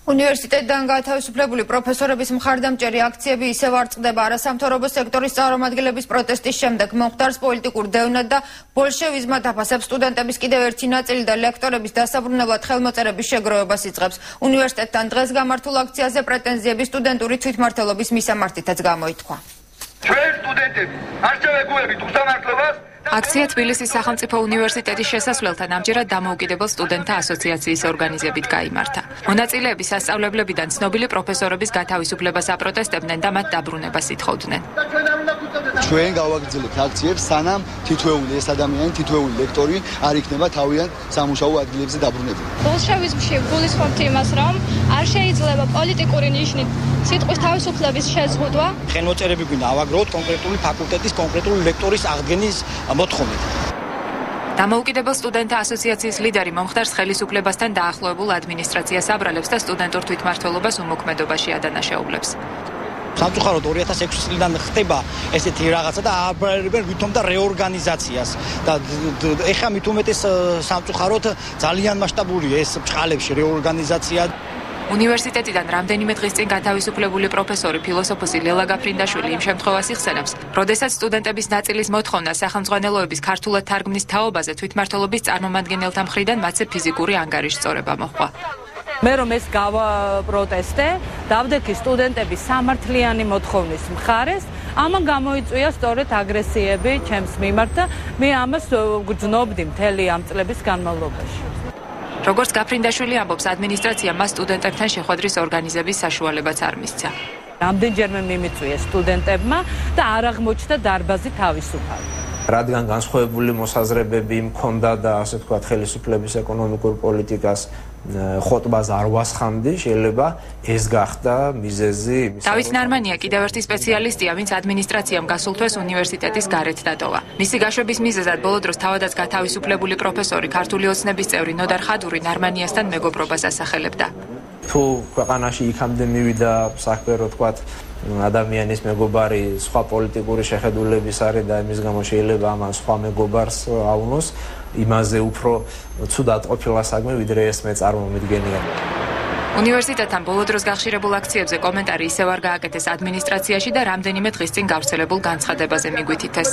უნივერსიტეტიდან გათავისუფლებული პროფესორების მხარდამჭერი აქციები ისევ არ წყდება არასამთავრობო სექტორის წარმომადგენლების პროტესტის შემდეგ მომხდარს პოლიტიკურ დევნად და ბოლშევიზმად აფასებს სტუდენტების კიდევ ერთი ნაწილი და ლექტორების დასაბრუნებლად ხელმოწერების შეგროვებას იწყებს. უნივერსიტეტთან დღეს გამართულ აქციაზე პრეტენზიები სტუდენტური თვითმმართველობის მისამართითაც გამოითქვა. ჩვენ სტუდენტები არ შევეგუებით უსამართლობას. აქცია თბილისის სახელმწიფო უნივერსიტეტის შესასვლელთან ამჯერად დამოუკიდებელ სტუდენტთა ასოციაციის ორგანიზებით გაიმართა. მონაწილეები სასწავლებლებიდან ცნობილი პროფესორების გათავისუფლებას აპროტესტებდნენ და მათ დაბრუნებას ითხოვდნენ. ჩვენ გავაგრძელებთ აქციებს, სანამ თითოეული ეს ადამიანი, თითოეული ლექტორი არ იქნება თავიანთ სამუშაო ადგილებზე დაბრუნებული. ბოლშევიზმში გულისხმობთ იმას, რომ არ შეიძლება პოლიტიკური ნიშნით სიტყვის თავისუფლების შეზღუდვა. ხელმოწერები გვინდა ავაგროვოთ კონკრეტული ფაკულტეტის კონკრეტული ლექტორის აღდგენის მოთხოვნით. დამოუკიდებელ სტუდენტთა ასოციაციის ლიდერი მომხდარს ხელისუფლებასთან დაახლოებულ ადმინისტრაციას აბრალებს და სტუდენტურ თვითმმართველობას უმოქმედობაში ადანაშაულებს. სამწუხაროდ 2006 წლიდან ხდება ესეთი რაღაცა და აბრალებენ ვითომ და რეორგანიზაციას და ეხლა მით უმეტეს სამწუხაროდ ძალიან მასშტაბურია ეს ბჭყალებში რეორგანიზაცია. უნივერსიტეტიდან რამდენიმე დღის წინ გათავისუფლებული პროფესორი ფილოსოფოსი ლელა გაფრინდაშვილი იმ შემთხვევას იხსენებს, როდესაც სტუდენტების ნაწილის მოთხოვნა სახელმძღვანელოების ქართულად თარგმნის თაობაზე თვითმმართველობის წარმომადგენელთა მხრიდან მათზე ფიზიკური ანგარიშწორება მოჰყვა. მე რომ ეს გავაპროტესტე, დავდექი სტუდენტების სამართლიანი მოთხოვნის მხარეს, ამან გამოიწვია სწორედ აგრესიები ჩემს მიმართ და მე ამას გძნობდი მთელი ამ წლების განმავლობაში. როგორც გაფრინდაშვილი ამბობს, ადმინისტრაცია მას სტუდენტებთან შეხვედრის ორგანიზების საშუალებაც არ მისცა. რამდენჯერმე მიმიწვიეს სტუდენტებმა და არ აღმოჩნდა დარბაზი თავისუფალი. რადგან განსხვავებული მოსაზრებები მქონდა და ასე ვთქვათ, ხელისუფლების ეკონომიკურ პოლიტიკას ხოტბას არ ვასხამდი, შეიძლება ეს გახდა მიზეზი. დავით ნარმანია კიდევ ერთი სპეციალისტია, ვინც ადმინისტრაციამ გასულ თვეს უნივერსიტეტის გარეთ დატოვა. მისი გაშვების მიზეზად ბოლო დროს თავადაც გათავისუფლებული პროფესორი ქართული ოცნების წევრი ნოდარ ხადური ნარმანიასთან მეგობრობას ასახელებდა. თუ ქვეყანაში იქამდე მივიდა საქმე, რო ვთქვათ, ადამიანის მეგობარი სხვა პოლიტიკური შეხედულების არის და იმის გამო შეიძლება ამან სხვა მეგობარს ავნოს, იმაზე უფრო ცუდად ყოფილა საქმე, ვიდრე ეს მე წარმომიდგენია. უნივერსიტეტთან ბოლო დროს გახშირებულ აქციებზე კომენტარი ისევ არ გააკეთეს ადმინისტრაციაში და რამდენიმე დღის წინ გავრცელებულ განცხადებაზე მიგვითითეს.